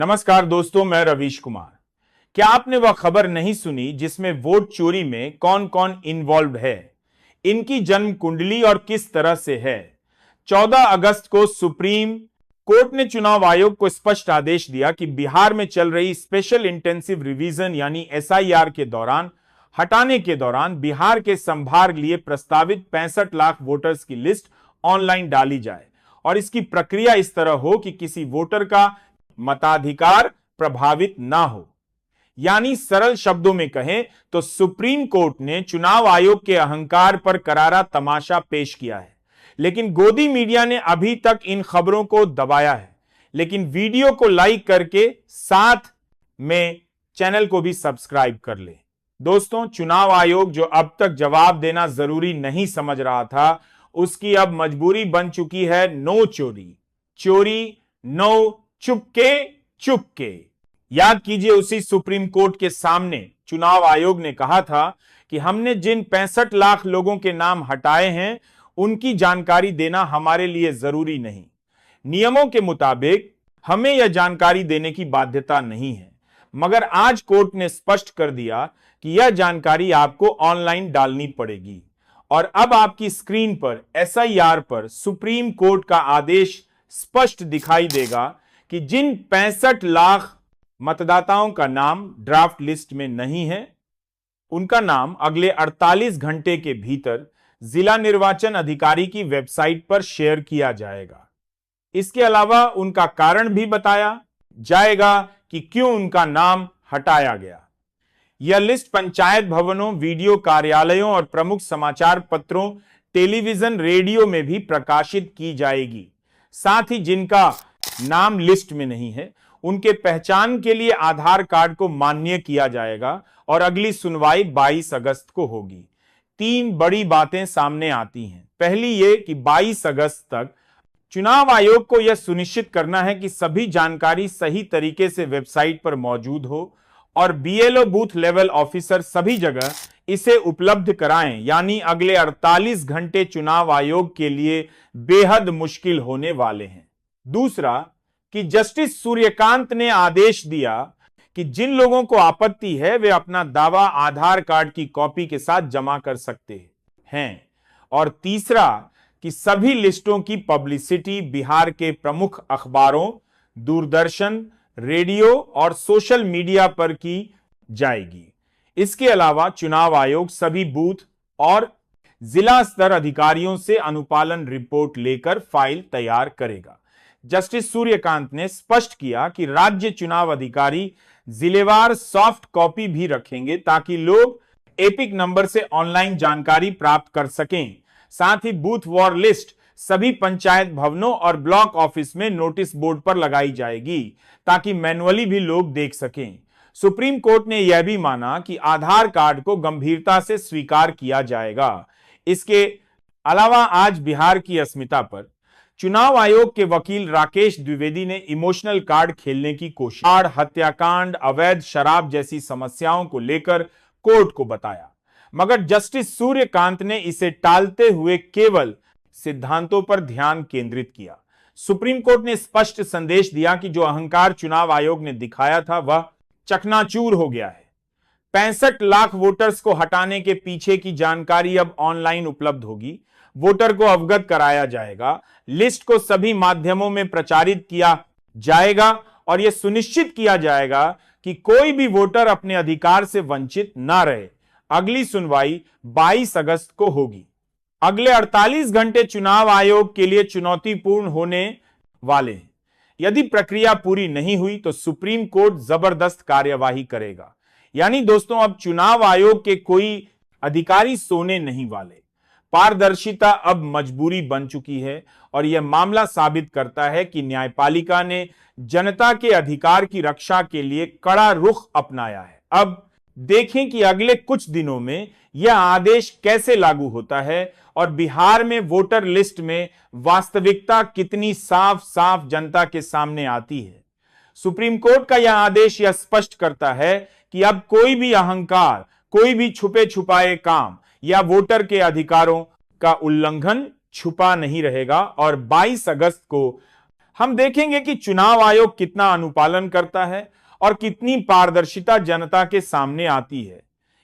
नमस्कार दोस्तों, मैं रवीश कुमार। क्या आपने वह खबर नहीं सुनी जिसमें वोट चोरी में कौन कौन इन्वॉल्व है, इनकी जन्म कुंडली और किस तरह से है। 14 अगस्त को सुप्रीम कोर्ट ने चुनाव आयोग को स्पष्ट आदेश दिया कि बिहार में चल रही स्पेशल इंटेंसिव रिवीजन यानी एसआईआर के दौरान हटाने के दौरान बिहार के संभाग लिए प्रस्तावित 65 लाख वोटर्स की लिस्ट ऑनलाइन डाली जाए और इसकी प्रक्रिया इस तरह हो कि किसी वोटर का मताधिकार प्रभावित ना हो। यानी सरल शब्दों में कहें तो सुप्रीम कोर्ट ने चुनाव आयोग के अहंकार पर करारा तमाशा पेश किया है, लेकिन गोदी मीडिया ने अभी तक इन खबरों को दबाया है। लेकिन वीडियो को लाइक करके साथ में चैनल को भी सब्सक्राइब कर ले। दोस्तों, चुनाव आयोग जो अब तक जवाब देना जरूरी नहीं समझ रहा था, उसकी अब मजबूरी बन चुकी है नो चोरी, चोरी नो चुपके चुपके। याद कीजिए, उसी सुप्रीम कोर्ट के सामने चुनाव आयोग ने कहा था कि हमने जिन 65 लाख लोगों के नाम हटाए हैं उनकी जानकारी देना हमारे लिए जरूरी नहीं। नियमों के मुताबिक हमें यह जानकारी देने की बाध्यता नहीं है, मगर आज कोर्ट ने स्पष्ट कर दिया कि यह जानकारी आपको ऑनलाइन डालनी पड़ेगी। और अब आपकी स्क्रीन पर एसआईआर पर सुप्रीम कोर्ट का आदेश स्पष्ट दिखाई देगा कि जिन 65 लाख मतदाताओं का नाम ड्राफ्ट लिस्ट में नहीं है, उनका नाम अगले 48 घंटे के भीतर जिला निर्वाचन अधिकारी की वेबसाइट पर शेयर किया जाएगा। इसके अलावा उनका कारण भी बताया जाएगा कि क्यों उनका नाम हटाया गया। यह लिस्ट पंचायत भवनों, वीडियो कार्यालयों और प्रमुख समाचार पत्रों, टेलीविजन, रेडियो में भी प्रकाशित की जाएगी। साथ ही जिनका नाम लिस्ट में नहीं है उनके पहचान के लिए आधार कार्ड को मान्य किया जाएगा और अगली सुनवाई 22 अगस्त को होगी। 3 बड़ी बातें सामने आती हैं। पहली ये कि 22 अगस्त तक चुनाव आयोग को यह सुनिश्चित करना है कि सभी जानकारी सही तरीके से वेबसाइट पर मौजूद हो और बीएलओ बूथ लेवल ऑफिसर सभी जगह इसे उपलब्ध कराएं। यानी अगले 48 घंटे चुनाव आयोग के लिए बेहद मुश्किल होने वाले हैं। दूसरा कि जस्टिस सूर्यकांत ने आदेश दिया कि जिन लोगों को आपत्ति है वे अपना दावा आधार कार्ड की कॉपी के साथ जमा कर सकते हैं। और तीसरा कि सभी लिस्टों की पब्लिसिटी बिहार के प्रमुख अखबारों, दूरदर्शन, रेडियो और सोशल मीडिया पर की जाएगी। इसके अलावा चुनाव आयोग सभी बूथ और जिला स्तर अधिकारियों से अनुपालन रिपोर्ट लेकर फाइल तैयार करेगा। जस्टिस सूर्यकांत ने स्पष्ट किया कि राज्य चुनाव अधिकारी जिलेवार सॉफ्ट कॉपी भी रखेंगे ताकि लोग एपिक नंबर से ऑनलाइन जानकारी प्राप्त कर सकें। साथ ही बूथ वॉर लिस्ट सभी पंचायत भवनों और ब्लॉक ऑफिस में नोटिस बोर्ड पर लगाई जाएगी ताकि मैनुअली भी लोग देख सकें। सुप्रीम कोर्ट ने यह भी माना कि आधार कार्ड को गंभीरता से स्वीकार किया जाएगा। इसके अलावा आज बिहार की अस्मिता पर चुनाव आयोग के वकील राकेश द्विवेदी ने इमोशनल कार्ड खेलने की कोशिश, हत्याकांड, अवैध शराब जैसी समस्याओं को लेकर कोर्ट को बताया, मगर जस्टिस सूर्यकांत ने इसे टालते हुए केवल सिद्धांतों पर ध्यान केंद्रित किया। सुप्रीम कोर्ट ने स्पष्ट संदेश दिया कि जो अहंकार चुनाव आयोग ने दिखाया था वह चकनाचूर हो गया है। 65 लाख वोटर्स को हटाने के पीछे की जानकारी अब ऑनलाइन उपलब्ध होगी। वोटर को अवगत कराया जाएगा, लिस्ट को सभी माध्यमों में प्रचारित किया जाएगा और यह सुनिश्चित किया जाएगा कि कोई भी वोटर अपने अधिकार से वंचित ना रहे। अगली सुनवाई 22 अगस्त को होगी। अगले 48 घंटे चुनाव आयोग के लिए चुनौतीपूर्ण होने वाले हैं। यदि प्रक्रिया पूरी नहीं हुई तो सुप्रीम कोर्ट जबरदस्त कार्यवाही करेगा। यानी दोस्तों, अब चुनाव आयोग के कोई अधिकारी सोने नहीं वाले। पारदर्शिता अब मजबूरी बन चुकी है और यह मामला साबित करता है कि न्यायपालिका ने जनता के अधिकार की रक्षा के लिए कड़ा रुख अपनाया है। अब देखें कि अगले कुछ दिनों में यह आदेश कैसे लागू होता है और बिहार में वोटर लिस्ट में वास्तविकता कितनी साफ साफ जनता के सामने आती है। सुप्रीम कोर्ट का यह आदेश यह स्पष्ट करता है कि अब कोई भी अहंकार, कोई भी छुपे छुपाए काम या वोटर के अधिकारों का उल्लंघन छुपा नहीं रहेगा और 22 अगस्त को हम देखेंगे कि चुनाव आयोग कितना अनुपालन करता है और कितनी पारदर्शिता जनता के सामने आती है।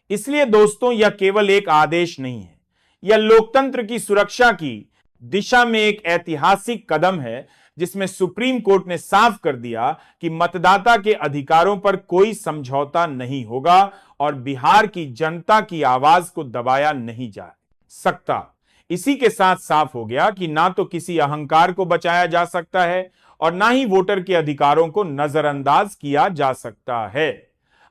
इसलिए दोस्तों, यह केवल एक आदेश नहीं है, यह लोकतंत्र की सुरक्षा की दिशा में एक ऐतिहासिक कदम है, जिसमें सुप्रीम कोर्ट ने साफ कर दिया कि मतदाता के अधिकारों पर कोई समझौता नहीं होगा और बिहार की जनता की आवाज को दबाया नहीं जा सकता। इसी के साथ साफ हो गया कि ना तो किसी अहंकार को बचाया जा सकता है और ना ही वोटर के अधिकारों को नजरअंदाज किया जा सकता है।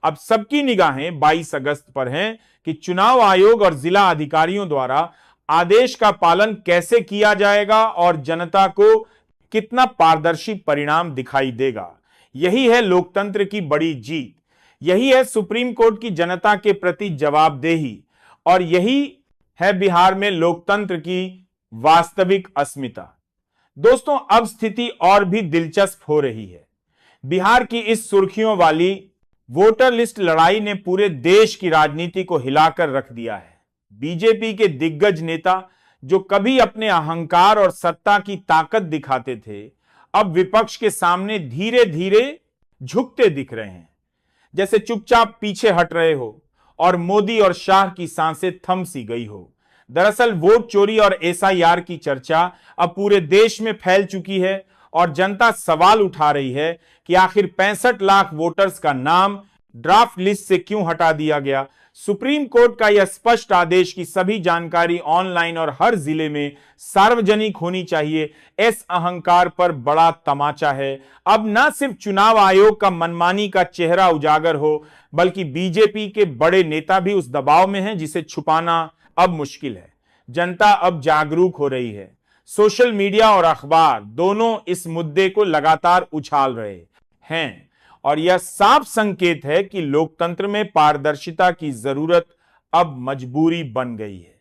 अब सबकी निगाहें 22 अगस्त पर हैं कि चुनाव आयोग और जिला अधिकारियों द्वारा आदेश का पालन कैसे किया जाएगा और जनता को कितना पारदर्शी परिणाम दिखाई देगा। यही है लोकतंत्र की बड़ी जीत, यही है सुप्रीम कोर्ट की जनता के प्रति जवाबदेही और यही है बिहार में लोकतंत्र की वास्तविक अस्मिता। दोस्तों, अब स्थिति और भी दिलचस्प हो रही है। बिहार की इस सुर्खियों वाली वोटर लिस्ट लड़ाई ने पूरे देश की राजनीति को हिलाकर रख दिया है। बीजेपी के दिग्गज नेता जो कभी अपने अहंकार और सत्ता की ताकत दिखाते थे, अब विपक्ष के सामने धीरे धीरे झुकते दिख रहे हैं, जैसे चुपचाप पीछे हट रहे हो और मोदी और शाह की सांसें थम सी गई हो। दरअसल वोट चोरी और एसआईआर की चर्चा अब पूरे देश में फैल चुकी है और जनता सवाल उठा रही है कि आखिर 65 लाख वोटर्स का नाम ड्राफ्ट लिस्ट से क्यों हटा दिया गया। सुप्रीम कोर्ट का यह स्पष्ट आदेश कि सभी जानकारी ऑनलाइन और हर जिले में सार्वजनिक होनी चाहिए, इस अहंकार पर बड़ा तमाचा है। अब न सिर्फ चुनाव आयोग का मनमानी का चेहरा उजागर हो, बल्कि बीजेपी के बड़े नेता भी उस दबाव में हैं जिसे छुपाना अब मुश्किल है। जनता अब जागरूक हो रही है। सोशल मीडिया और अखबार दोनों इस मुद्दे को लगातार उछाल रहे हैं और यह साफ संकेत है कि लोकतंत्र में पारदर्शिता की जरूरत अब मजबूरी बन गई है।